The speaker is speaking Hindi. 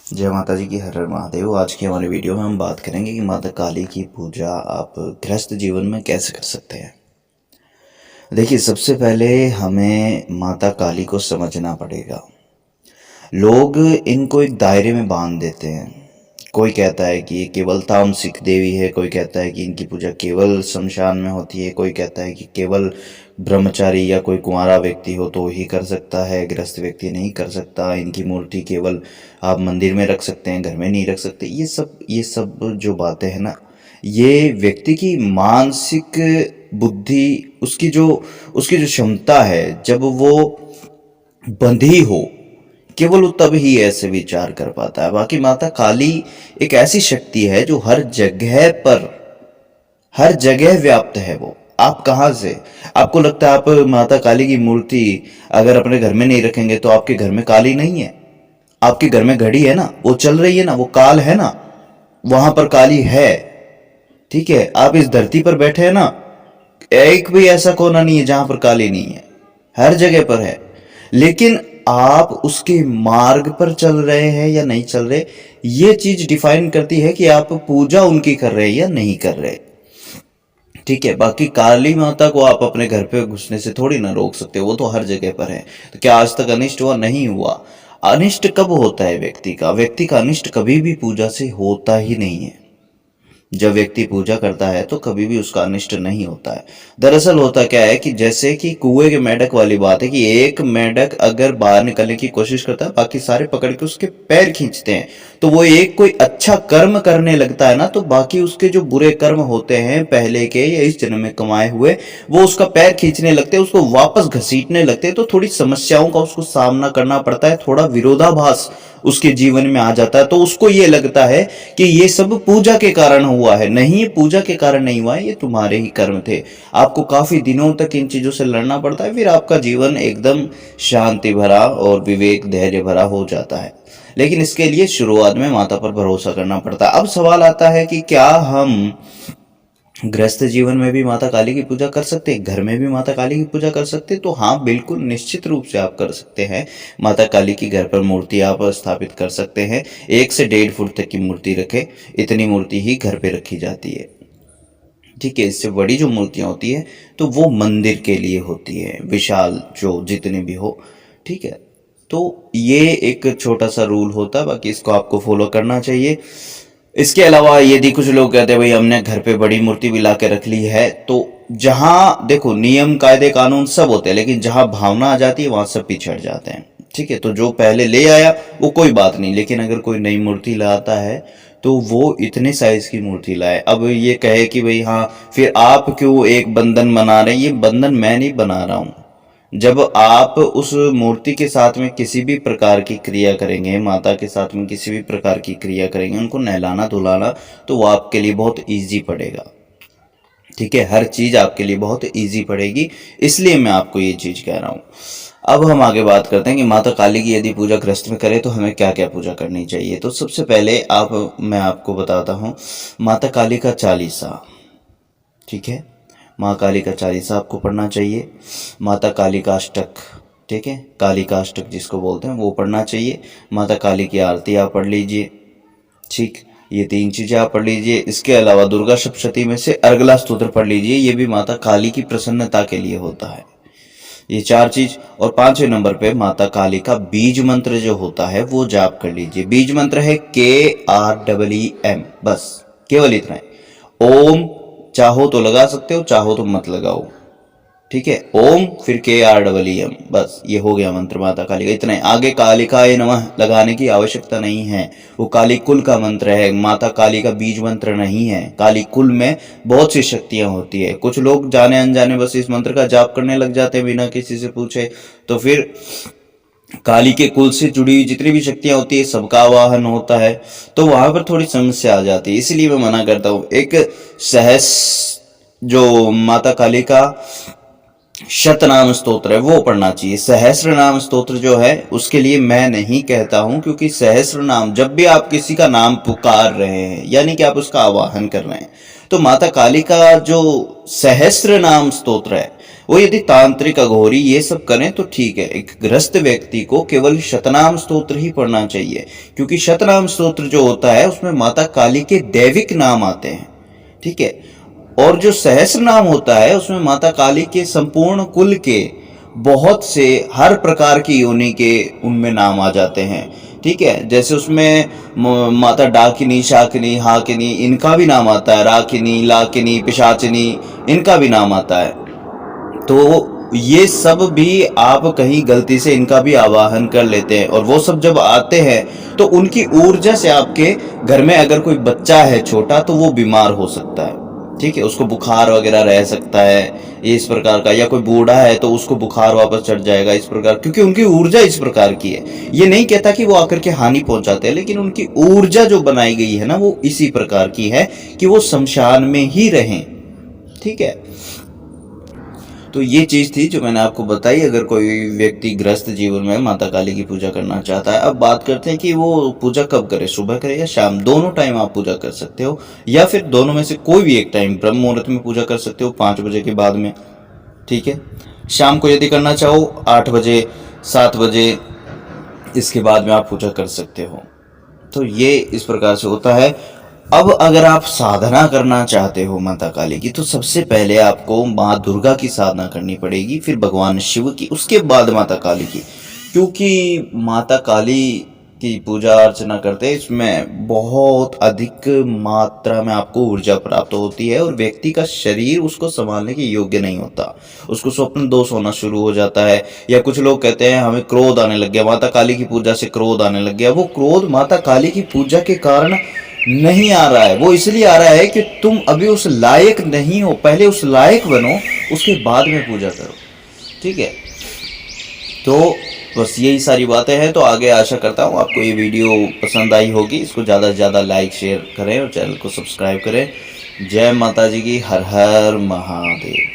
जय माता जी की, हर हर महादेव। आज की हमारी वीडियो में हम बात करेंगे कि माता काली की पूजा आप गृहस्थ जीवन में कैसे कर सकते हैं। देखिए, सबसे पहले हमें माता काली को समझना पड़ेगा। लोग इनको एक दायरे में बांध देते हैं। कोई कहता है कि ये केवल तामसिक देवी है, कोई कहता है कि इनकी पूजा केवल शमशान में होती है, कोई कहता है कि केवल ब्रह्मचारी या कोई कुंवारा व्यक्ति हो तो ही कर सकता है, गृहस्थ व्यक्ति नहीं कर सकता। इनकी मूर्ति केवल आप मंदिर में रख सकते हैं, घर में नहीं रख सकते। ये सब जो बातें हैं ना, ये व्यक्ति की मानसिक बुद्धि, उसकी जो क्षमता है, जब वो बंधी हो, केवल वो तब ही ऐसे विचार कर पाता है। बाकी माता काली एक ऐसी शक्ति है जो हर जगह व्याप्त है। वो आप कहाँ से, आपको लगता है आप माता काली की मूर्ति अगर अपने घर में नहीं रखेंगे तो आपके घर में काली नहीं है? आपके घर में घड़ी है ना, वो चल रही है ना, वो काल है ना, वहां पर काली है। ठीक है, आप इस धरती पर बैठे हैं ना, एक भी ऐसा कोना नहीं है जहां पर काली नहीं है, हर जगह पर है। लेकिन आप उसके मार्ग पर चल रहे हैं या नहीं चल रहे, ये चीज डिफाइन करती है कि आप पूजा उनकी कर रहे हैं या नहीं कर रहे। ठीक है, बाकी काली माता को आप अपने घर पे घुसने से थोड़ी ना रोक सकते, वो तो हर जगह पर है। तो क्या आज तक अनिष्ट हुआ? नहीं हुआ। अनिष्ट कब होता है व्यक्ति का अनिष्ट कभी भी पूजा से होता ही नहीं है। जब व्यक्ति पूजा करता है तो कभी भी उसका अनिष्ट नहीं होता है। दरअसल होता क्या है कि जैसे कि कुएं के मेंढक वाली बात है कि एक मेंढक अगर बाहर निकलने की कोशिश करता है, बाकी सारे पकड़ के उसके पैर खींचते हैं, तो वो एक कोई अच्छा कर्म करने लगता है ना, तो बाकी उसके जो बुरे कर्म होते हैं पहले के या इस जन्म में कमाए हुए, वो उसका पैर खींचने लगते हैं, उसको वापस घसीटने लगते हैं। तो थोड़ी समस्याओं का उसको सामना करना पड़ता है, थोड़ा विरोधाभास उसके जीवन में आ जाता है। तो उसको ये लगता है कि ये सब पूजा के कारण हुआ है। नहीं, ये पूजा के कारण नहीं हुआ है, ये तुम्हारे ही कर्म थे। आपको काफी दिनों तक इन चीजों से लड़ना पड़ता है, फिर आपका जीवन एकदम शांति भरा और विवेक धैर्य भरा हो जाता है। लेकिन इसके लिए शुरुआत में माता पर भरोसा करना पड़ता है। अब सवाल आता है कि क्या हम गृहस्थ जीवन में भी माता काली की पूजा कर सकते हैं, घर में भी माता काली की पूजा कर सकते हैं? तो हाँ, बिल्कुल निश्चित रूप से आप कर सकते हैं। माता काली की घर पर मूर्ति आप स्थापित कर सकते हैं। 1 से 1.5 फुट तक की मूर्ति रखें, इतनी मूर्ति ही घर पे रखी जाती है। ठीक है, इससे बड़ी जो मूर्तियां होती है तो वो मंदिर के लिए होती है, विशाल जो जितनी भी हो। ठीक है, तो ये एक छोटा सा रूल होता है, बाकी इसको आपको फॉलो करना चाहिए। इसके अलावा यदि कुछ लोग कहते हैं भाई हमने घर पे बड़ी मूर्ति भी ला के रख ली है, तो जहां देखो नियम कायदे कानून सब होते हैं, लेकिन जहां भावना आ जाती है वहां सब पिछड़ जाते हैं। ठीक है, तो जो पहले ले आया वो कोई बात नहीं, लेकिन अगर कोई नई मूर्ति लाता है तो वो इतने साइज की मूर्ति लाए। अब ये कहे कि भाई हाँ, फिर आप क्यों एक बंधन बना रहे हैं? ये बंधन मैं नहीं बना रहा हूँ। जब आप उस मूर्ति के साथ में किसी भी प्रकार की क्रिया करेंगे, माता के साथ में किसी भी प्रकार की क्रिया करेंगे, उनको नहलाना धुलाना, तो वो आपके लिए बहुत इजी पड़ेगा। ठीक है, हर चीज आपके लिए बहुत इजी पड़ेगी, इसलिए मैं आपको ये चीज कह रहा हूँ। अब हम आगे बात करते हैं कि माता काली की यदि पूजा गृहस्थ में करें तो हमें क्या क्या पूजा करनी चाहिए। तो सबसे पहले मैं आपको बताता हूँ माता काली का चालीसा। ठीक है, माँ काली का चालीसा आपको पढ़ना चाहिए। माता काली का अष्टक, ठीक है, काली का अष्टक जिसको बोलते हैं, वो पढ़ना चाहिए। माता काली की आरती आप पढ़ लीजिए। ठीक, ये 3 चीजें आप पढ़ लीजिए। इसके अलावा दुर्गा सप्तशती में से अर्गला स्तोत्र पढ़ लीजिए, ये भी माता काली की प्रसन्नता के लिए होता है। ये 4 चीज। और 5वें नंबर पे माता काली का बीज मंत्र जो होता है वो जाप कर लीजिए। बीज मंत्र है KREEM, बस केवल इतना है। ओम चाहो तो लगा सकते हो, चाहो तो मत लगाओ। ठीक है, ओम फिर KREEM, बस ये हो गया मंत्र माता काली का। इतना है, आगे कालिकाय नमः लगाने की आवश्यकता नहीं है। वो काली कुल का मंत्र है, माता काली का बीज मंत्र नहीं है। काली कुल में बहुत सी शक्तियां होती है। कुछ लोग जाने अनजाने बस इस मंत्र का जाप करने लग जाते हैं बिना किसी से पूछे, तो फिर काली के कुल से जुड़ी हुई जितनी भी शक्तियां होती है सबका आवाहन होता है, तो वहां पर थोड़ी समस्या आ जाती है। इसलिए मैं मना करता हूँ। एक सहस जो माता काली का शतनाम स्तोत्र है वो पढ़ना चाहिए। सहस्र नाम स्तोत्र जो है उसके लिए मैं नहीं कहता हूं, क्योंकि सहस्र नाम जब भी आप किसी का नाम पुकार रहे हैं यानी कि आप उसका आवाहन कर रहे हैं, तो माता काली का जो सहस्र नाम स्तोत्र है वो यदि तांत्रिक अघोरी ये सब करें तो ठीक है। एक ग्रस्त व्यक्ति को केवल शतनाम स्तोत्र ही पढ़ना चाहिए, क्योंकि शतनाम स्तोत्र जो होता है उसमें माता काली के दैविक नाम आते हैं, ठीक है। और जो सहस्र नाम होता है उसमें माता काली के संपूर्ण कुल के बहुत से हर प्रकार की योनि के उनमें नाम आ जाते हैं, ठीक है। जैसे उसमें माता डाकिनी, शाकिनी, हाकिनी इनका भी नाम आता है, राकिनी, लाकिनी, पिशाचिनी इनका भी नाम आता है। तो ये सब भी आप कहीं गलती से इनका भी आवाहन कर लेते हैं, और वो सब जब आते हैं तो उनकी ऊर्जा से आपके घर में अगर कोई बच्चा है छोटा तो वो बीमार हो सकता है, ठीक है। उसको बुखार वगैरह रह सकता है इस प्रकार का, या कोई बूढ़ा है तो उसको बुखार वापस चढ़ जाएगा इस प्रकार, क्योंकि उनकी ऊर्जा इस प्रकार की है। ये नहीं कहता कि वो आकर के हानि पहुंचाते हैं, लेकिन उनकी ऊर्जा जो बनाई गई है ना वो इसी प्रकार की है कि वो शमशान में ही रहें, ठीक है। तो ये चीज़ थी जो मैंने आपको बताई। अगर कोई व्यक्ति ग्रस्त जीवन में माता काली की पूजा करना चाहता है, अब बात करते हैं कि वो पूजा कब करे, सुबह करे या शाम। दोनों टाइम आप पूजा कर सकते हो, या फिर दोनों में से कोई भी एक टाइम, ब्रह्म मुहूर्त में पूजा कर सकते हो 5 बजे के बाद में, ठीक है। शाम को यदि करना चाहो 8 बजे, 7 बजे, इसके बाद में आप पूजा कर सकते हो। तो ये इस प्रकार से होता है। अब अगर आप साधना करना चाहते हो माता काली की, तो सबसे पहले आपको माँ दुर्गा की साधना करनी पड़ेगी, फिर भगवान शिव की, उसके बाद माता काली की। क्योंकि माता काली की पूजा अर्चना करते इसमें बहुत अधिक मात्रा में आपको ऊर्जा प्राप्त होती है, और व्यक्ति का शरीर उसको संभालने के योग्य नहीं होता, उसको स्वप्न दोष होना शुरू हो जाता है। या कुछ लोग कहते हैं हमें क्रोध आने लग गया, माता काली की पूजा से क्रोध आने लग गया। वो क्रोध माता काली की पूजा के कारण नहीं आ रहा है, वो इसलिए आ रहा है कि तुम अभी उस लायक नहीं हो। पहले उस लायक बनो, उसके बाद में पूजा करो, ठीक है। तो बस यही सारी बातें हैं। तो आगे आशा करता हूँ आपको ये वीडियो पसंद आई होगी। इसको ज़्यादा से ज़्यादा लाइक शेयर करें और चैनल को सब्सक्राइब करें। जय माता जी की। हर हर महादेव।